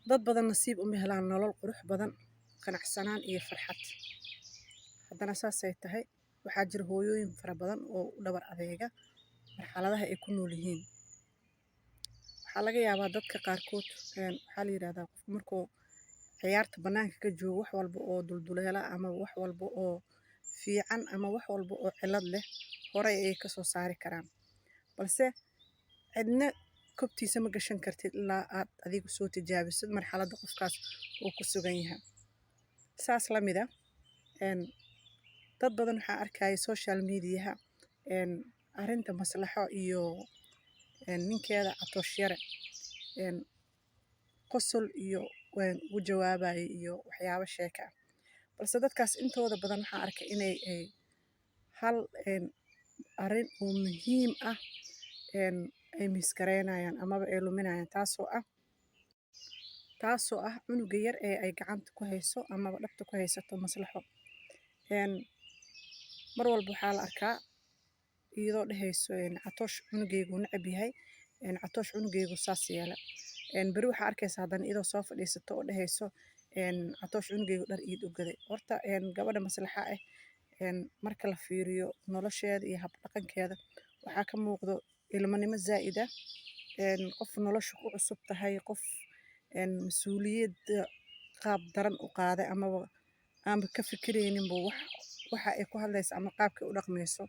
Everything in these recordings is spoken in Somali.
dad badan nasiib uma helaan nolol qurux badan, qanacsanaan iyo farxad. Haddana saasay tahay, waxaa jira hooyooyin fara badan oo u dhabar adeega marxaladaha ay ku nool yihiin. Waxaa laga yaabaa dadka qaarkood waxaa la yidhahdaa qofku markuu ciyaarta bannaanka ka joogo wax walba oo dulduleela ama wax walba oo fiican ama wax walba oo cillad leh horay ayay ka soo saari karaan. Balse cidna kobtiisa ma gashan kartid ilaa aad adigu soo tijaabisid marxaladda qofkaas uu ku sugan yahay. Saas la mid ah, dad badan waxaa arkaya social mediaha arrinta maslaxo iyo ninkeeda Catoosh Yare qosol iyo u jawaabayo iyo waxyaabo sheeko ah. Balse dadkaas intooda badan waxaa arkay inay hal arrin oo muhiim ah ay miskareynayaan amaba ay luminayaan taasoo ah cunuga yar ee ay gacanta ku hayso amaba dhabta ku haysato maslaxo. Mar walba waxaa la arkaa iyadoo dhehayso Catoosh cunugeygu necab yahay, Catoosh cunugeygu saas yeela. Beri waxaa arkaysaa haddana iyadoo soo fadhiisato oo dhehayso Catoosh cunugeygu dhar iid u gaday. Horta gabadha maslaxa ah marka la fiiriyo nolosheeda iyo hab dhaqankeeda waxaa ka muuqdo ilmanimo zaa'id ah, qof nolosha ku cusub tahay, qof mas'uuliyadda qaab daran u qaaday amaba aanba ka fikirayninba waxa ay ku hadlayso ama qaabkay u dhaqmayso.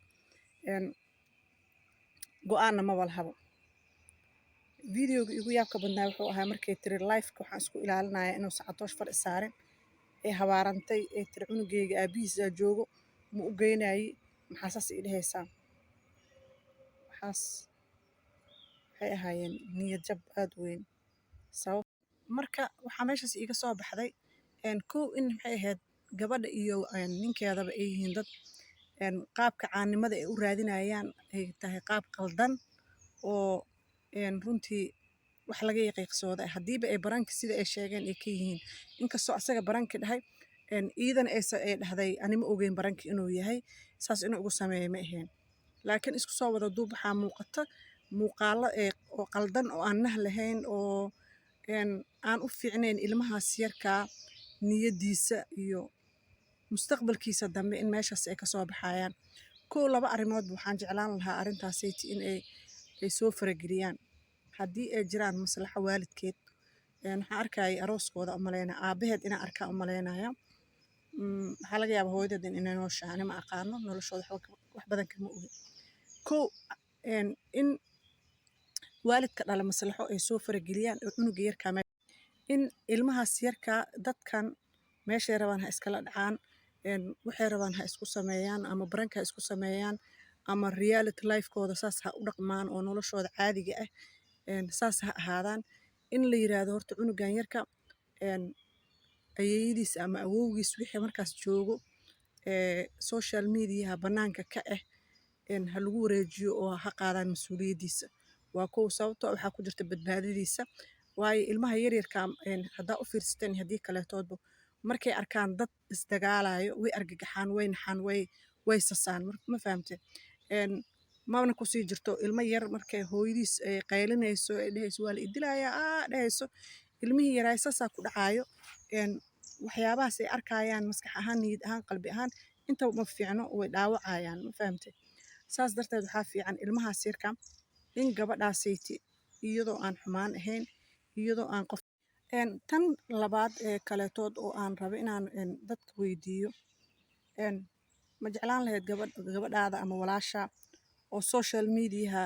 Go'aanna ma walhabo. Videoga igu yaabka badnaa wuxuu ahaa markay tiri life-ka waxaan isku ilaalinayaa inuusan Catoosh far saarin ee habaarantay ee tiri cunugeyga aabihiisa joogo ma u geynaayi maxaa saas ii dhehaysaa. Waxaas waxay ahaayeen niyad jab aad u weyn. Marka waxaa meeshaas iiga soo baxday kow in maxay ahayd gabadha iyo ninkeedaba ay yihiin dad qaabka caannimada ay u raadinayaan ay tahay qaab qaldan oo runtii wax laga yaqiiqsooda. Haddiiba ay baranki sida ay sheegeen ay ka yihiin, inkastoo asaga baranki dhahay iidana ay dhahday anima ogeyn baranki inuu yahay saas inuu ugu sameeyo ma ahayn. Laakiin isku soo wada duub waxaa muuqata muuqaallo oo qaldan oo aan nah lahayn oo aan u fiicnayn ilmahaas yarkaa niyaddiisa iyo mustaqbalkiisa dambe in meeshaas ay ka soo baxayaan. Kow laba arrimoodba waxaan jeclaan lahaa arrintaasaytii in ay soo farageliyaan. Haddii ay jiraan maslaxo waalidkeed waxaan arkayay arooskooda umaleynaya aabaheed inaan arkaa umaleynaya. Waxaa laga yaabaa hooyadeed inay nooshahay anima aqaano noloshooda wax badan kama ogi. Kow in waalidka dhala maslaxo ay soo farageliyaan oo cunuga yarkaa in ilmahaas yarkaa dadkan meeshay rabaan ha iskala dhacaan, waxay rabaan ha isku sameeyaan ama baranka ha isku sameeyaan ama reality life-kooda saas ha u dhaqmaan oo noloshooda caadiga ah saas ha ahaadaan. In la yiraahdo horta cunugan yarka ayeeyadiis ama awowgiis wixii markaas joogo social mediaha bannaanka ka ah ha lagu wareejiyo oo ha qaadaan mas'uuliyaddiisa. Waa kow sababtoo ah waxaa ku jirta badbaadadiisa. Waayo ilmaha yaryarka haddaa u fiirsateen haddii kaleetoodba markay arkaan dad isdagaalayo way argagaxaan, way naxaan, way sasaan. Ma fahamtay? Mana ku sii jirto ilmo yar markay hooyadiis ay qaylinayso ay dhehayso waa la idilayaa dhehayso ilmihii yaraay saasaa ku dhacaayo. Waxyaabahaas ay arkayaan maskax ahaan, niyad ahaan, qalbi ahaan intaba ma fiicno way dhaawacayaan. Ma fahamtay? Saas darteed waxaa fiican ilmahaas yarka in gabadhaasayti iyadoo aan xumaan ahayn, iyadoo aan qof tan labaad ee kaleetood oo aan rabo inaan dadka weydiiyo ma jeclaan lahayd gabadhaada ama walaasha oo social mediaha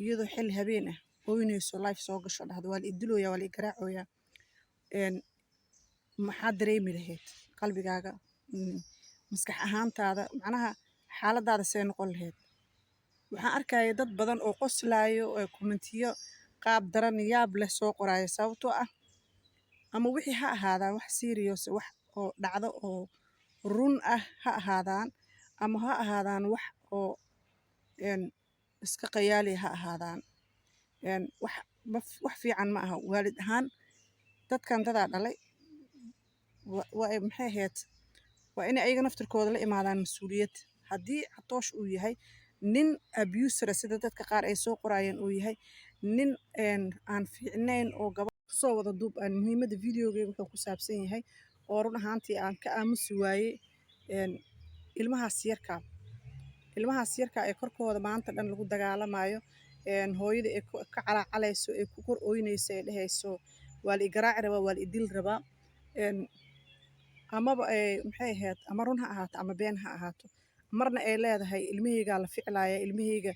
iyadoo xilli habeen ah ooynayso live soo gasho dhahdo waa la idilooyaa waa la igaraacoyaa maxaad dareemi lahayd qalbigaaga maskax ahaantaada macnaha xaaladaada see noqon lahayd. Waxaan arkaya dad badan oo qoslaayo kommentiyo qaab daran yaab leh soo qoraayo sababtoo ah ama wixii ha ahaadaan wax serious wax oo dhacdo oo run ah ha ahaadaan ama ha ahaadaan wax oo iska qayaali ha ahaadaan wax fiican ma aha waalid ahaan dadkan dadaa dhalay waa maxay ahayd waa inay ayaga naftirkooda la imaadaan mas'uuliyad. Haddii Catoosh uu yahay nin abuser sida dadka qaar ay soo qorayeen uu yahay nin aan fiicnayn oo soo wada duub aan muhiimadda videogeyga wuxuu ku saabsan yahay oo run ahaantii aan ka aamusi waayey ilmahaas yarka ee korkooda maanta dhan lagu dagaalamayo hooyada ay ka calaacalayso ee ku kor ooynayso ee dhehayso waa la igaraaci rabaa waa la idil rabaa amaba maxay ahayd ama run ha ahaato ama been ha ahaato marna ay leedahay ilmahaygaa la ficlaaya ilmahayga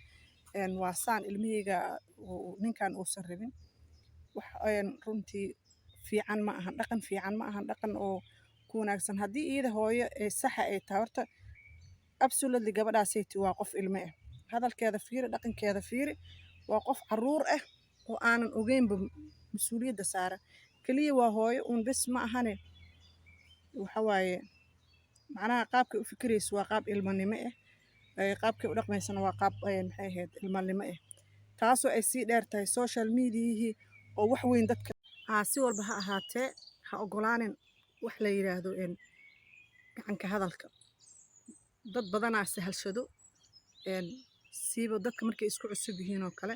waa saan ilmahayga ninkan uusan rabin wax runtii fiican ma ahan dhaqan fiican ma ahan dhaqan oo ku wanaagsan haddii iyada hooyo saxa ay tahay horta absolutely gabadhaasayti waa qof ilmo ah hadalkeeda fiiri dhaqankeeda fiiri waa qof caruur ah oo aanan ogeynba mas-uuliyadda saaran keliya waa hooyo uun bes ma ahane waxa waaye macnaha qaabkay u fikirayso waa qaab ilmanimo ah qaabkay u dhaqmaysana waa qaab maxay ahayd ilmanimo ah taasoo ay sii dheer tahay social mediahii oo wax weyn dadka si walba ha ahaatee ha ogolaanin wax la yiraahdo gacanka hadalka dad badanaa sahalshado siiba dadka markay isku cusub yihiin oo kale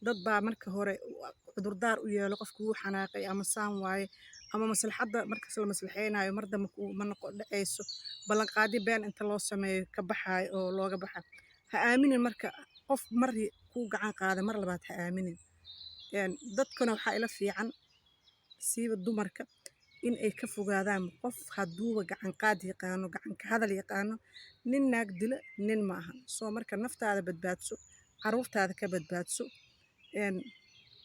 dad baa marka hore cudurdaar u yeelo qofku wuu xanaaqay ama saan waaye ama maslaxadda markaas la maslaxeynayo mar dambe ma noqon dhacayso ballanqaadi been inta loo sameeyo ka baxaayo oo looga baxa ha aaminin marka qof mar kuu gacan qaada mar labaad ha aaminin dadkana waxaa ila fiican siiba dumarka in ay ka fogaadaan qof hadduuba gacan qaad yaqaano gacanka hadal yaqaano nin naag dila nin ma ahan soo marka naftaada badbaadso caruurtaada ka badbaadso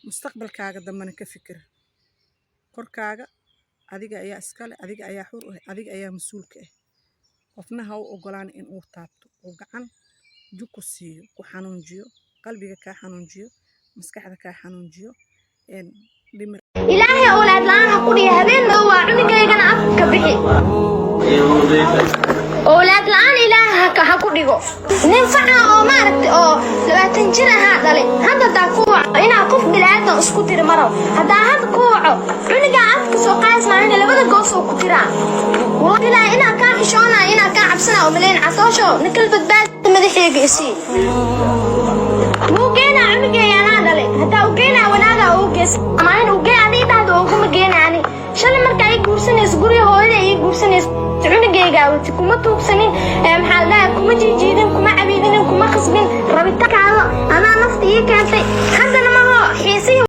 mustaqbalkaaga dambana ka fikir korkaaga adiga ayaa iskale adiga ayaa xur ah adiga ayaa mas-uulka ah qofna ha u ogolaan in uu taabto oo gacan jug ku siiyo ku xanuunjiyo qalbiga kaa xanuunjiyo maskaxda kaa xanuunjiyo ilaahay awlaad la'aan ha ku dhihi habeen madow waa cunugaygana afka bixi awlaad la'aan ilaahay ha ku dhigo nin faca oo maaragtay oo 20 jir ahaa dhalay hadda daa ku waco inaa qof bilaadan isku tiri maro haddaa hadda ku waco cunuga afka soo qaas maahin labada goos oo ku tiraa walaa inaa kaa xishoona inaa kaa cabsana oo maleen casoosho nikal badbaad madaxeega isii mugeena cunugayana dhalay haddaa ugeena wanaaga oo gees ama in ugeen adii dhahdo oo kuma geenaani shalay marka ay guursanayso guriga hooyada ay guursanayso cunugayga wati kuma tuugsanin maxaa la dhahaa kuma jiidin kuma cabiidin kuma khasbin rabitaankaada adaa nafta ii keentay haddana ma ho xiisi